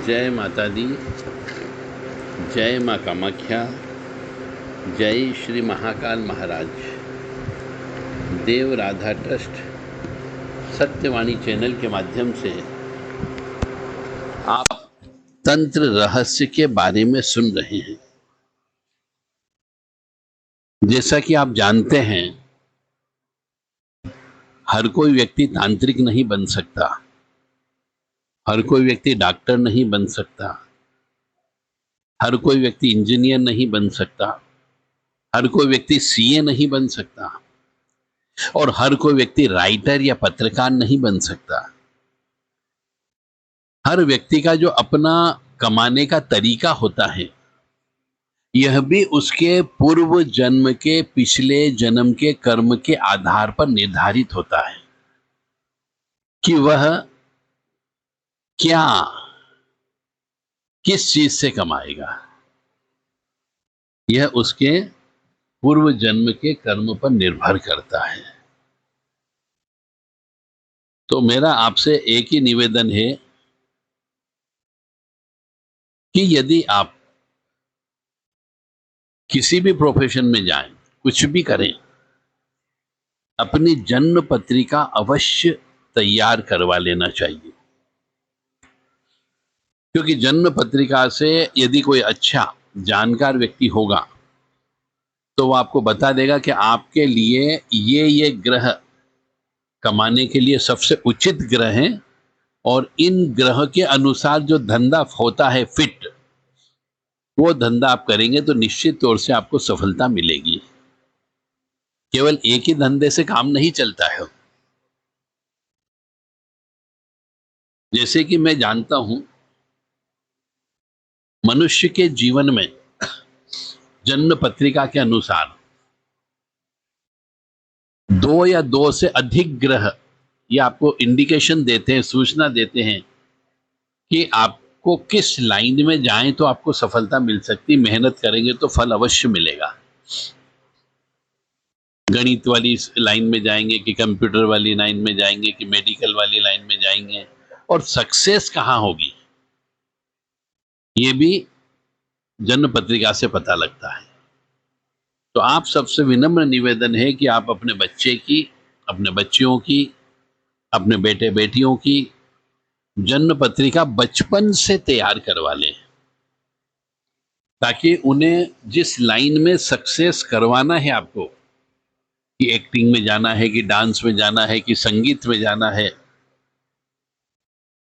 जय माता दी, जय माँ कामाख्या, जय श्री महाकाल महाराज। देव राधा ट्रस्ट सत्यवाणी चैनल के माध्यम से आप तंत्र रहस्य के बारे में सुन रहे हैं। जैसा कि आप जानते हैं, हर कोई व्यक्ति तांत्रिक नहीं बन सकता, हर कोई व्यक्ति डॉक्टर नहीं बन सकता, हर कोई व्यक्ति इंजीनियर नहीं बन सकता, हर कोई व्यक्ति सीए नहीं बन सकता और हर कोई व्यक्ति राइटर या पत्रकार नहीं बन सकता। हर व्यक्ति का जो अपना कमाने का तरीका होता है, यह भी उसके पूर्व जन्म के, पिछले जन्म के कर्म के आधार पर निर्धारित होता है कि वह क्या, किस चीज से कमाएगा। यह उसके पूर्व जन्म के कर्म पर निर्भर करता है। तो मेरा आपसे एक ही निवेदन है कि यदि आप किसी भी प्रोफेशन में जाएं, कुछ भी करें, अपनी जन्म पत्रिका अवश्य तैयार करवा लेना चाहिए। क्योंकि जन्म पत्रिका से यदि कोई अच्छा जानकार व्यक्ति होगा तो वो आपको बता देगा कि आपके लिए ये ग्रह कमाने के लिए सबसे उचित ग्रह हैं और इन ग्रह के अनुसार जो धंधा होता है फिट, वो धंधा आप करेंगे तो निश्चित तौर से आपको सफलता मिलेगी। केवल एक ही धंधे से काम नहीं चलता है। जैसे कि मैं जानता हूं, मनुष्य के जीवन में जन्म पत्रिका के अनुसार 2 या 2 से अधिक ग्रह ये आपको इंडिकेशन देते हैं, सूचना देते हैं कि आपको किस लाइन में जाएं तो आपको सफलता मिल सकती। मेहनत करेंगे तो फल अवश्य मिलेगा। गणित वाली लाइन में जाएंगे कि कंप्यूटर वाली लाइन में जाएंगे कि मेडिकल वाली लाइन में जाएंगे, और सक्सेस कहां होगी ये भी जन्म पत्रिका से पता लगता है। तो आप सबसे विनम्र निवेदन है कि आप अपने बच्चे की, अपने बच्चियों की, अपने बेटे बेटियों की जन्म पत्रिका बचपन से तैयार करवा लें, ताकि उन्हें जिस लाइन में सक्सेस करवाना है आपको, कि एक्टिंग में जाना है, कि डांस में जाना है, कि संगीत में जाना है,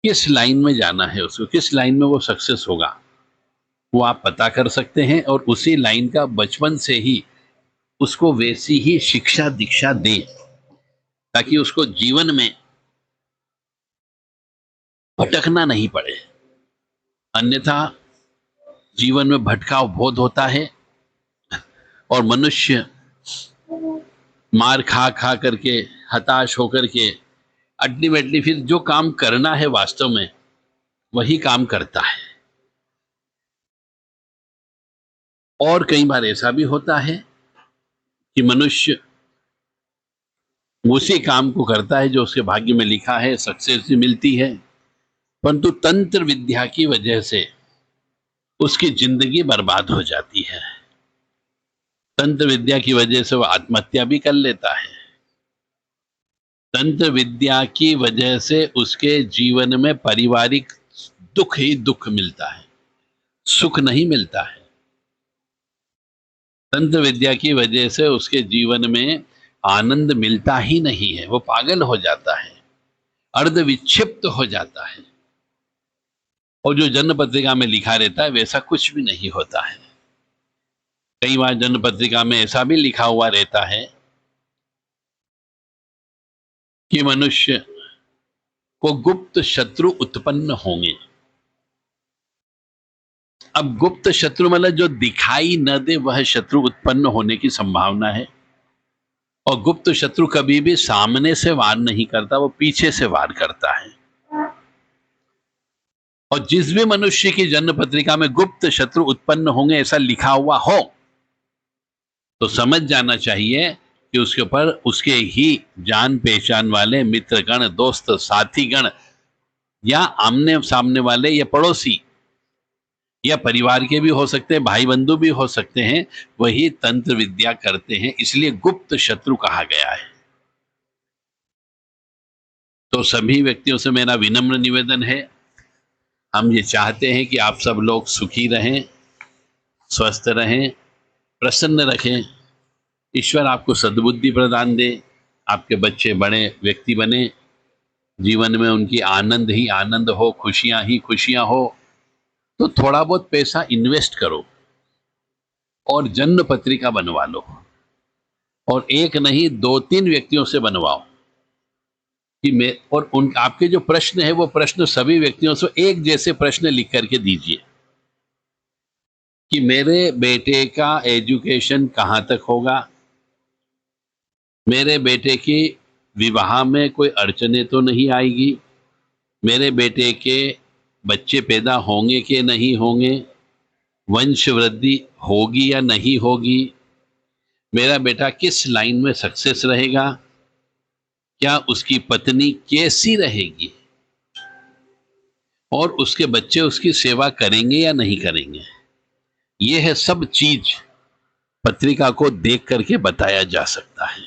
किस लाइन में जाना है, उसको किस लाइन में वो सक्सेस होगा, वो आप पता कर सकते हैं और उसी लाइन का बचपन से ही उसको वैसी ही शिक्षा दीक्षा दें, ताकि उसको जीवन में भटकना नहीं पड़े। अन्यथा जीवन में भटकाव बहुत होता है और मनुष्य मार खा खा करके, हताश होकर के अल्टीमेटली फिर जो काम करना है वास्तव में वही काम करता है। और कई बार ऐसा भी होता है कि मनुष्य उसी काम को करता है जो उसके भाग्य में लिखा है, सक्सेस भी मिलती है, परंतु तंत्र विद्या की वजह से उसकी जिंदगी बर्बाद हो जाती है। तंत्र विद्या की वजह से वह आत्महत्या भी कर लेता है। तंत्र विद्या की वजह से उसके जीवन में पारिवारिक दुख ही दुख मिलता है, सुख नहीं मिलता है। तंत्र विद्या की वजह से उसके जीवन में आनंद मिलता ही नहीं है। वो पागल हो जाता है, अर्ध विक्षिप्त हो जाता है, और जो जन्म पत्रिका में लिखा रहता है वैसा कुछ भी नहीं होता है। कई बार जन्म पत्रिका में ऐसा भी लिखा हुआ रहता है कि मनुष्य को गुप्त शत्रु उत्पन्न होंगे। अब गुप्त शत्रु मतलब जो दिखाई न दे वह शत्रु उत्पन्न होने की संभावना है। और गुप्त शत्रु कभी भी सामने से वार नहीं करता, वो पीछे से वार करता है। और जिस भी मनुष्य की जन्म पत्रिका में गुप्त शत्रु उत्पन्न होंगे ऐसा लिखा हुआ हो तो समझ जाना चाहिए कि उसके ऊपर उसके ही जान पहचान वाले मित्रगण, दोस्त, साथीगण या आमने सामने वाले या पड़ोसी या परिवार के भी हो सकते हैं, भाई बंधु भी हो सकते हैं, वही तंत्र विद्या करते हैं, इसलिए गुप्त शत्रु कहा गया है। तो सभी व्यक्तियों से मेरा विनम्र निवेदन है, हम ये चाहते हैं कि आप सब लोग सुखी रहें, स्वस्थ रहें, प्रसन्न रखें। ईश्वर आपको सद्बुद्धि प्रदान दे, आपके बच्चे बड़े व्यक्ति बने, जीवन में उनकी आनंद ही आनंद हो, खुशियां ही खुशियां हो। तो थोड़ा बहुत पैसा इन्वेस्ट करो और जन्म पत्रिका बनवा लो, और एक नहीं 2-3 व्यक्तियों से बनवाओ कि मैं, और उन आपके जो प्रश्न है वो प्रश्न सभी व्यक्तियों से एक जैसे प्रश्न लिख करके दीजिए कि मेरे बेटे का एजुकेशन कहाँ तक होगा, मेरे बेटे की विवाह में कोई अड़चने तो नहीं आएगी, मेरे बेटे के बच्चे पैदा होंगे कि नहीं होंगे, वंश वृद्धि होगी या नहीं होगी, मेरा बेटा किस लाइन में सक्सेस रहेगा, क्या उसकी पत्नी कैसी रहेगी, और उसके बच्चे उसकी सेवा करेंगे या नहीं करेंगे। यह है सब चीज पत्रिका को देख करके बताया जा सकता है।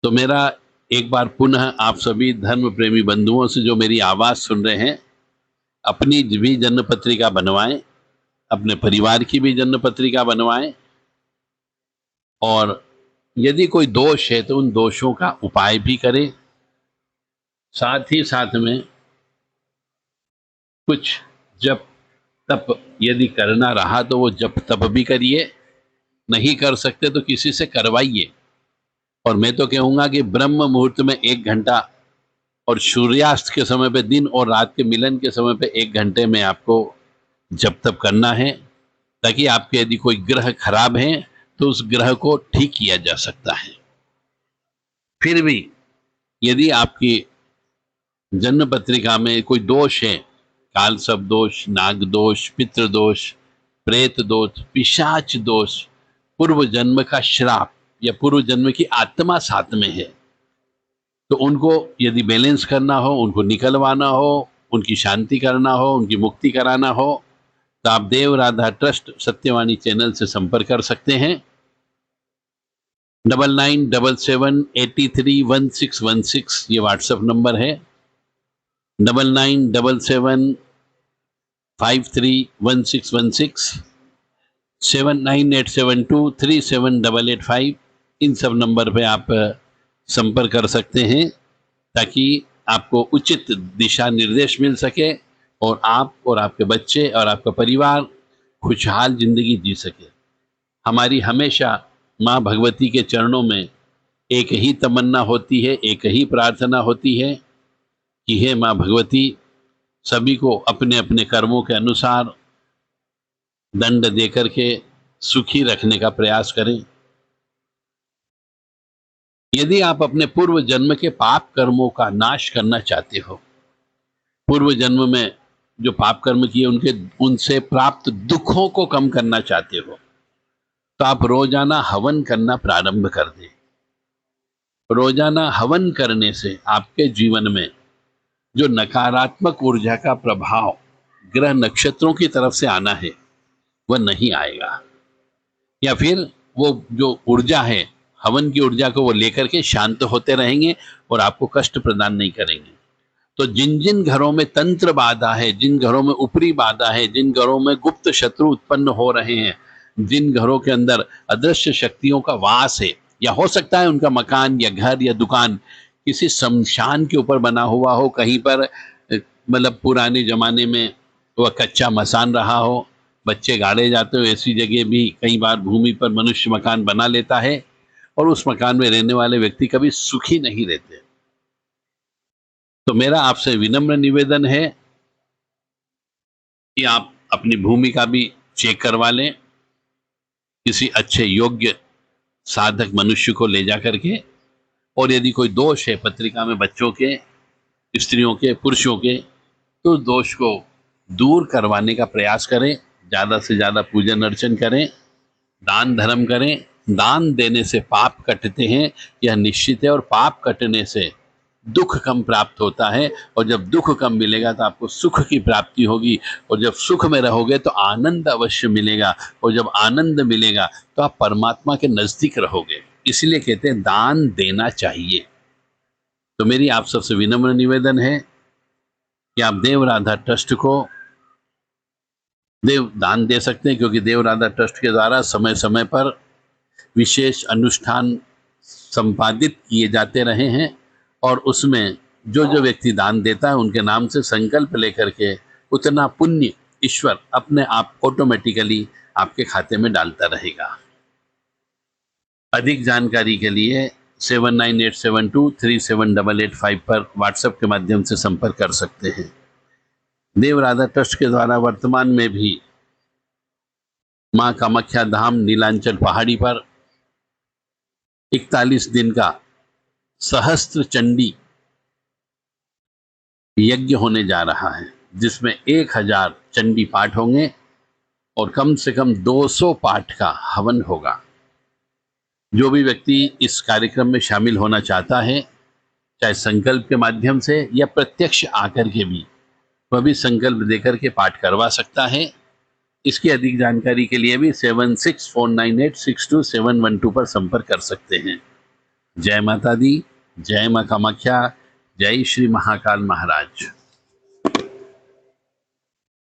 तो मेरा एक बार पुनः आप सभी धर्म प्रेमी बंधुओं से जो मेरी आवाज सुन रहे हैं, अपनी भी जन्म पत्रिका बनवाएं, अपने परिवार की भी जन्म पत्रिका बनवाएं, और यदि कोई दोष है तो उन दोषों का उपाय भी करें। साथ ही साथ में कुछ जप तप यदि करना रहा तो वो जप तप भी करिए, नहीं कर सकते तो किसी से करवाइए। और मैं तो कहूँगा कि ब्रह्म मुहूर्त में 1 घंटा, और सूर्यास्त के समय पे, दिन और रात के मिलन के समय पे 1 घंटे में आपको जप तप करना है, ताकि आपके यदि कोई ग्रह खराब है तो उस ग्रह को ठीक किया जा सकता है। फिर भी यदि आपकी जन्म पत्रिका में कोई दोष है, काल सब दोष, नाग दोष, पितृ दोष, प्रेत दोष, पिशाच दोष, पूर्व जन्म का श्राप या पूर्व जन्म की आत्मा साथ में है, तो उनको यदि बैलेंस करना हो, उनको निकलवाना हो, उनकी शांति करना हो, उनकी मुक्ति कराना हो, तो आप देव राधा ट्रस्ट सत्यवाणी चैनल से संपर्क कर सकते हैं। 9977831616 ये व्हाट्सएप नंबर है। 9977531616, 7987237885, इन सब नंबर पे आप संपर्क कर सकते हैं, ताकि आपको उचित दिशा निर्देश मिल सके और आप और आपके बच्चे और आपका परिवार खुशहाल जिंदगी जी सके। हमारी हमेशा माँ भगवती के चरणों में एक ही तमन्ना होती है, एक ही प्रार्थना होती है कि हे माँ भगवती, सभी को अपने अपने कर्मों के अनुसार दंड देकर के सुखी रखने का प्रयास करें। यदि आप अपने पूर्व जन्म के पाप कर्मों का नाश करना चाहते हो, पूर्व जन्म में जो पाप कर्म किए उनसे प्राप्त दुखों को कम करना चाहते हो, तो आप रोजाना हवन करना प्रारंभ कर दें। रोजाना हवन करने से आपके जीवन में जो नकारात्मक ऊर्जा का प्रभाव ग्रह नक्षत्रों की तरफ से आना है वह नहीं आएगा, या फिर वो जो ऊर्जा है, हवन की ऊर्जा को वो लेकर के शांत होते रहेंगे और आपको कष्ट प्रदान नहीं करेंगे। तो जिन जिन घरों में तंत्र बाधा है, जिन घरों में ऊपरी बाधा है, जिन घरों में गुप्त शत्रु उत्पन्न हो रहे हैं, जिन घरों के अंदर अदृश्य शक्तियों का वास है, या हो सकता है उनका मकान या घर या दुकान किसी शमशान के ऊपर बना हुआ हो, कहीं पर मतलब पुराने जमाने में वह कच्चा मसान रहा हो, बच्चे गाड़े जाते हो, ऐसी जगह भी कई बार भूमि पर मनुष्य मकान बना लेता है और उस मकान में रहने वाले व्यक्ति कभी सुखी नहीं रहते। तो मेरा आपसे विनम्र निवेदन है कि आप अपनी भूमि का भी चेक करवा लें, किसी अच्छे योग्य साधक मनुष्य को ले जा करके, और यदि कोई दोष है पत्रिका में बच्चों के, स्त्रियों के, पुरुषों के, तो उस दोष को दूर करवाने का प्रयास करें। ज़्यादा से ज़्यादा पूजन अर्चन करें, दान धर्म करें। दान देने से पाप कटते हैं, यह निश्चित है, और पाप कटने से दुख कम प्राप्त होता है, और जब दुख कम मिलेगा तो आपको सुख की प्राप्ति होगी, और जब सुख में रहोगे तो आनंद अवश्य मिलेगा, और जब आनंद मिलेगा तो आप परमात्मा के नजदीक रहोगे। इसलिए कहते हैं दान देना चाहिए। तो मेरी आप सबसे विनम्र निवेदन है कि आप देव राधा ट्रस्ट को देव दान दे सकते हैं, क्योंकि देव राधा ट्रस्ट के द्वारा समय समय पर विशेष अनुष्ठान संपादित किए जाते रहे हैं, और उसमें जो जो व्यक्ति दान देता है उनके नाम से संकल्प लेकर के उतना पुण्य ईश्वर अपने आप ऑटोमेटिकली आपके खाते में डालता रहेगा। अधिक जानकारी के लिए 7987237885 पर व्हाट्सएप के माध्यम से संपर्क कर सकते हैं। देव राधा ट्रस्ट के द्वारा वर्तमान में भी मां कामाख्या धाम नीलांचल पहाड़ी पर 41 दिन का सहस्त्र चंडी यज्ञ होने जा रहा है, जिसमें 1000 चंडी पाठ होंगे और कम से कम 200 पाठ का हवन होगा। जो भी व्यक्ति इस कार्यक्रम में शामिल होना चाहता है, चाहे संकल्प के माध्यम से या प्रत्यक्ष आकर के भी, वह भी संकल्प देकर के पाठ करवा सकता है। इसकी अधिक जानकारी के लिए भी 7649862712 पर संपर्क कर सकते हैं। जय माता दी, जय मां कामाख्या, जय श्री महाकाल महाराज।